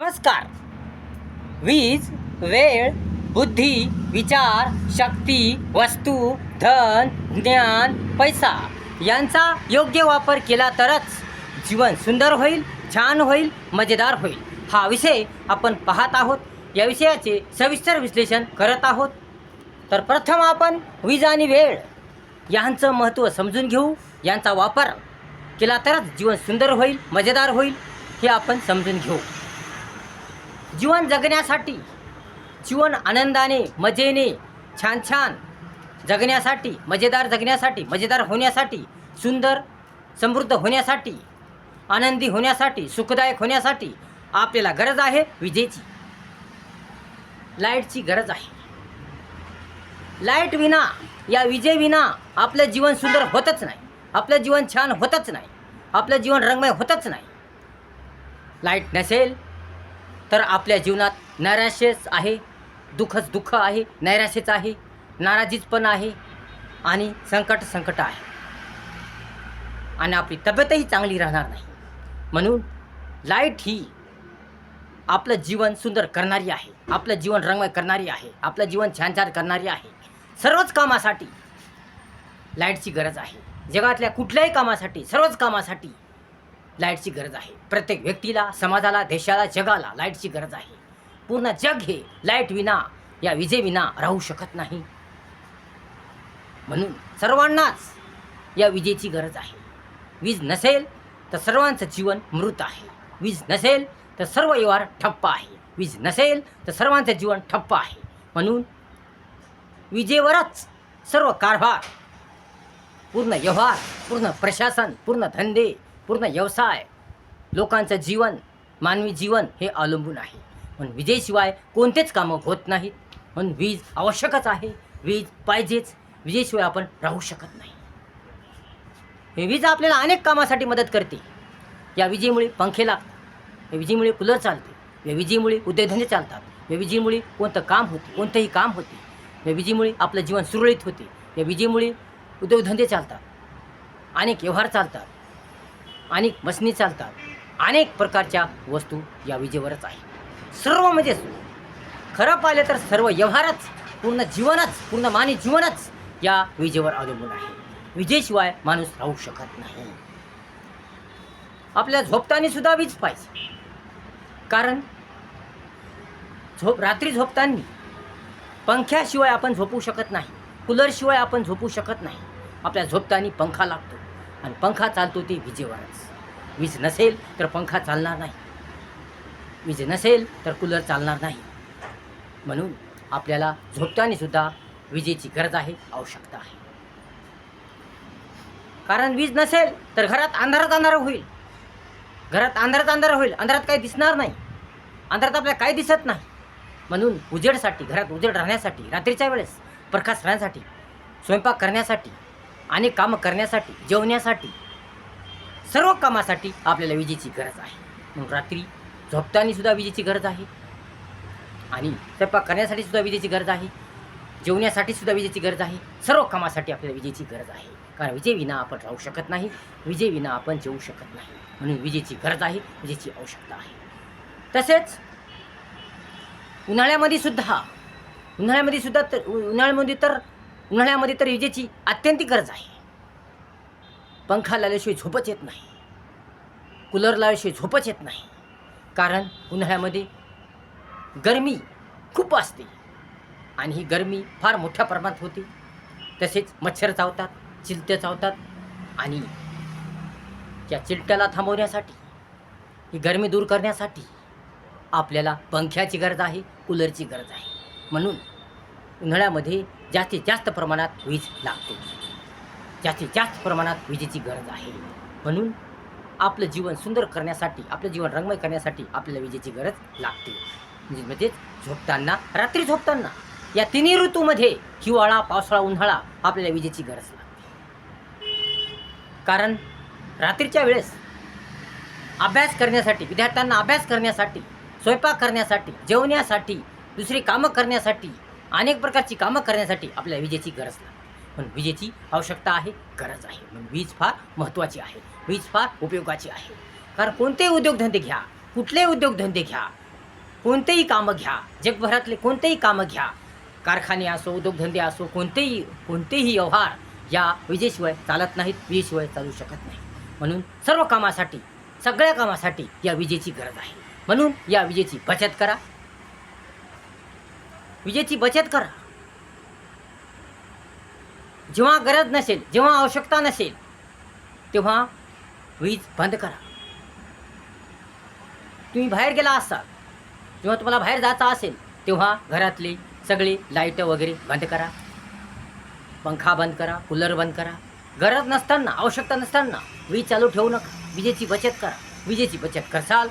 नमस्कार. वीज, वेळ, बुद्धी, विचार, शक्ती, वस्तू, धन, ज्ञान, पैसा यांचा योग्य वापर केला तरच जीवन सुंदर होईल, छान होईल, मजेदार होईल. हा विषय आपण पाहत आहोत. या विषयाचे सविस्तर विश्लेषण करत आहोत. तर प्रथम आपण वीज आणि वेळ यांचं महत्त्व समजून घेऊ. यांचा वापर केला तरच जीवन सुंदर होईल, मजेदार होईल हे आपण समजून घेऊ. जीवन जगण्यासाठी, जीवन आनंदाने, मजेने, छान छान जगण्यासाठी, मजेदार होण्यासाठी, सुंदर समृद्ध होण्यासाठी, आनंदी होण्यासाठी, सुखदायक होण्यासाठी आपल्याला गरज आहे विजेची, लाईटची गरज आहे. लाईट विना, या विजेविना आपलं जीवन सुंदर होतच नाही, आपलं जीवन छान होतच नाही, आपलं जीवन रंगमय होतच नाही. लाईट नसेल तर आपल्या जीवनात नैराश्यच आहे, दुःख आहे, नैराश्यच आहे, नाराजीच पण आहे आणि संकट आहे आणि आपली तब्येतही चांगली राहणार नाही. म्हणून लाईट ही आपलं जीवन सुंदर करणारी आहे, आपलं जीवन रंगमय करणारी आहे, आपलं जीवन छान करणारी आहे. सर्वच कामासाठी लाईटची गरज आहे. जगातल्या कुठल्याही कामासाठी, सर्वच कामासाठी लाईटची गरज आहे. प्रत्येक व्यक्तीला, समाजाला, देशाला, जगाला लाईटची गरज आहे. पूर्ण जग हे लाईट विना, या विजेविना राहू शकत नाही. म्हणून सर्वांनाच या विजेची गरज आहे. वीज नसेल तर सर्वांचं जीवन मृत आहे. वीज नसेल तर सर्व व्यवहार ठप्प आहे. वीज नसेल तर सर्वांचं जीवन ठप्प आहे. म्हणून विजेवरच सर्व कारभार, पूर्ण व्यवहार, पूर्ण प्रशासन, पूर्ण धंदे, पूर्ण व्यवसाय, लोकांचं जीवन, मानवी जीवन हे अवलंबून आहे. म्हणून विजेशिवाय कोणतेच कामं होत नाहीत. म्हणून वीज आवश्यकच आहे, वीज पाहिजेच. विजेशिवाय आपण राहू शकत नाही. हे वीज आपल्याला अनेक कामासाठी मदत करते. या विजेमुळे पंखे लागतात, या विजेमुळे कूलर चालते, या विजेमुळे उद्योगधंदे चालतात, या विजेमुळे कोणतंही काम होते, या विजेमुळे आपलं जीवन सुरळीत होते, या विजेमुळे उद्योगधंदे चालतात, अनेक व्यवहार चालतात, अनेक मशिनी चालतात, अनेक प्रकारच्या वस्तू या विजेवरच आहे. सर्व म्हणजे खरं पाहिलं तर सर्व व्यवहारच, पूर्ण जीवनच, पूर्ण मानवी जीवनच या विजेवर अवलंबून आहे. विजेशिवाय माणूस राहू शकत नाही. आपल्या झोपताना सुद्धा वीज पाहिजे. कारण रात्री झोपताना पंख्याशिवाय आपण झोपू शकत नाही, कूलरशिवाय आपण झोपू शकत नाही. आपल्या झोपताना पंखा लागतो आणि पंखा चालतो ते विजेवरच. वीज नसेल तर पंखा चालणार नाही, वीज नसेल तर कूलर चालणार नाही. म्हणून आपल्याला झोपताना सुद्धा विजेची गरज आहे, आवश्यकता आहे. कारण वीज नसेल तर घरात अंधारात होईल, अंधारात काही दिसणार नाही, अंधारात आपल्याला काही दिसत नाही. म्हणून उजेडसाठी, घरात उजेड राहण्यासाठी, रात्रीच्या वेळेस प्रकाश राहण्यासाठी, स्वयंपाक करण्यासाठी, अनेक कामं करण्यासाठी, जेवण्यासाठी, सर्व कामासाठी आपल्याला विजेची गरज आहे. म्हणून रात्री झोपताना सुद्धा विजेची गरज आहे आणि स्वयंपाक करण्यासाठी सुद्धा विजेची गरज आहे, जेवण्यासाठी सुद्धा विजेची गरज आहे. सर्व कामासाठी आपल्याला विजेची गरज आहे. कारण विजेविना आपण राहू शकत नाही, विजेविना आपण जेवू शकत नाही. म्हणून विजेची गरज आहे, विजेची आवश्यकता आहे. तसेच उन्हाळ्यामध्ये तर विजेची अत्यंतिक गरज आहे. पंखा लावल्याशिवाय झोपच येत नाही, कूलर लावल्याशिवाय झोपच येत नाही. कारण उन्हाळ्यामध्ये गरमी खूप असते आणि ही गरमी फार मोठ्या प्रमाणात होते. तसेच मच्छर चावतात, चिलटे चावतात आणि त्या चिलट्याला थांबवण्यासाठी, ही गरमी दूर करण्यासाठी आपल्याला पंख्याची गरज आहे, कूलरची गरज आहे. म्हणून उन्हाळ्यामध्ये जास्तीत जास्त प्रमाणात वीज लागते, जास्तीत जास्त प्रमाणात विजेची गरज आहे. म्हणून आपलं जीवन सुंदर करण्यासाठी, आपलं जीवन रंगमय करण्यासाठी आपल्याला विजेची गरज लागते. म्हणजेच झोपताना, रात्री झोपताना, या तिन्ही ऋतूमध्ये हिवाळा, पावसाळा, उन्हाळा आपल्याला विजेची गरज लागते. कारण रात्रीच्या वेळेस अभ्यास करण्यासाठी, विद्यार्थ्यांना अभ्यास करण्यासाठी, स्वयंपाक करण्यासाठी, जेवण्यासाठी, दुसरी कामं करण्यासाठी, अनेक प्रकारची कामं करण्यासाठी आपल्याला विजेची गरज लागते. म्हणून विजेची आवश्यकता आहे, गरज आहे. म्हणून वीज फार महत्त्वाची आहे, वीज फार उपयोगाची आहे. कारण कोणतेही उद्योगधंदे घ्या, कुठलेही उद्योगधंदे घ्या, कोणतेही कामं घ्या, जगभरातले कोणतेही कामं घ्या, कारखाने असो, उद्योगधंदे असो, कोणतेही व्यवहार या विजेशिवाय चालत नाहीत, विजेशिवाय चालू शकत नाही. म्हणून सर्व कामासाठी, सगळ्या कामासाठी या विजेची गरज आहे. म्हणून या विजेची बचत करा, विजेची बचत करा. जेव्हा गरज नसेल, जेव्हा आवश्यकता नसेल, तेव्हा वीज बंद करा. तुम्ही बाहेर गेला असाल, जेव्हा तुम्हाला बाहेर जायचं असेल, तेव्हा घरातले सगळे लाईट वगैरे बंद करा, पंखा बंद करा, कूलर बंद करा. गरज नसताना, आवश्यकता नसताना वीज चालू ठेवू नका. विजेची बचत करा. विजेची बचत करसाल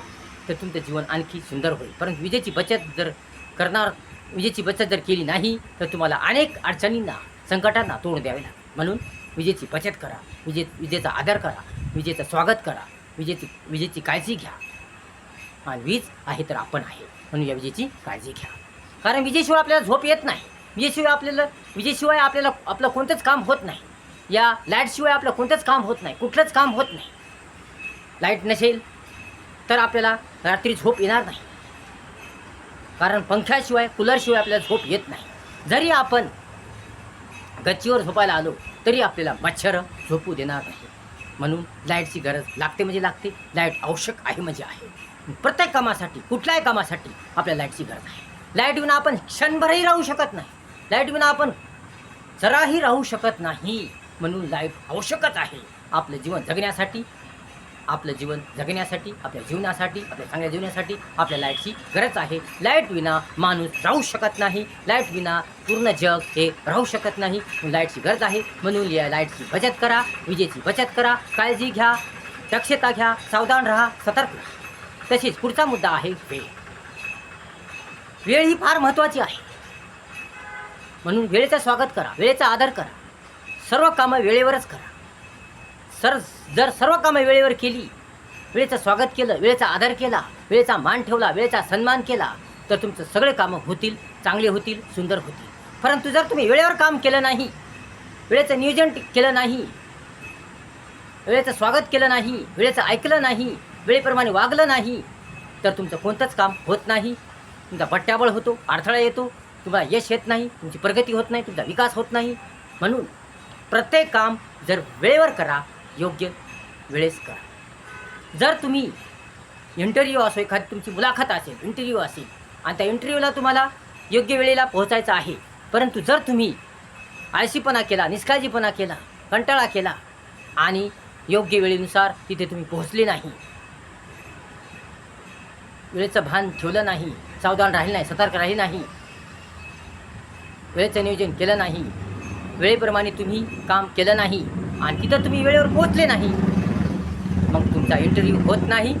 तर तुमचं जीवन आणखी सुंदर होईल. परंतु विजेची बचत जर केली नाही तर तुम्हाला अनेक अडचणींना, संकटांना तोंड द्यावे लागेल. म्हणून विजेची बचत करा, विजेचा आदर करा, विजेचं स्वागत करा, विजेची काळजी घ्या. आणि वीज आहे तर आपण आहे, म्हणून या विजेची काळजी घ्या. कारण विजेशिवाय आपल्याला झोप येत नाही. विजेशिवाय आपल्याला आपलं कोणतंच काम होत नाही. या लाईटशिवाय आपलं कोणतंच काम होत नाही, कुठलंच काम होत नाही. लाईट नसेल तर आपल्याला रात्री झोप येणार नाही. कारण पंख्याशिवाय, कूलरशिवाय आपल्याला झोप येत नाही. जरी आपण गच्चीवर झोपायला आलो तरी आपल्याला मच्छर झोपू देणार नाही. म्हणून लाईटची गरज लागते म्हणजे लागते. लाईट आवश्यक आहे म्हणजे आहे. प्रत्येक कामासाठी, कुठल्याही कामासाठी आपल्याला लाईटची गरज आहे. लाईट विना आपण क्षणभरही राहू शकत नाही. लाईट विना आपण जराही राहू शकत नाही. म्हणून लाईट आवश्यकच आहे आपलं जीवन जगण्यासाठी, आपल्या जीवनासाठी, आपल्या चांगल्या जीवनासाठी आपल्या लाईटची गरज आहे. लाईट विना माणूस राहू शकत नाही. लाईट विना पूर्ण जग हे राहू शकत नाही. लाईटची गरज आहे. म्हणून या लाईटची बचत करा, विजेची बचत करा, काळजी घ्या, दक्षता घ्या, सावधान राहा, सतर्क राहा. तसेच पुढचा मुद्दा आहे वेळ. वेळ ही फार महत्त्वाची आहे. म्हणून वेळेचं स्वागत करा, वेळेचा आदर करा. सर्व कामं वेळेवरच करा. जर सर्व कामं वेळेवर केली, वेळेचं स्वागत केलं, वेळेचा आदर केला, वेळेचा मान ठेवला, वेळेचा सन्मान केला तर तुमचं सगळे कामं होतील, चांगले होतील, सुंदर होतील. परंतु जर तुम्ही वेळेवर काम केलं नाही, वेळेचं नियोजन केलं नाही, वेळेचं स्वागत केलं नाही, वेळेचं ऐकलं नाही, वेळेप्रमाणे वागलं नाही तर तुमचं कोणतंच काम होत नाही. तुमचा पट्ट्याबळ होतो, अडथळा येतो, तुम्हाला यश येत नाही, तुमची प्रगती होत नाही, तुमचा विकास होत नाही. म्हणून प्रत्येक काम जर वेळेवर करा, योग्य वेळेस करा. जर तुम्ही इंटरव्ह्यू असो, एखादी तुमची मुलाखत असेल, इंटरव्ह्यू असेल आणि त्या इंटरव्ह्यूला तुम्हाला योग्य वेळेला पोहोचायचं आहे, परंतु जर तुम्ही आळशीपणा केला, निष्काळजीपणा केला, कंटाळा केला आणि योग्य वेळेनुसार तिथे तुम्ही पोहोचले नाही, वेळेचं भान ठेवलं नाही, सावधान राहिले नाही, सतर्क राहिले नाही, वेळेचं नियोजन केलं नाही, वेळेप्रमाणे तुम्ही काम केलं नाही आणि तिथं तुम्ही वेळेवर पोहोचले नाही, मग तुमचा इंटरव्ह्यू होत नाही.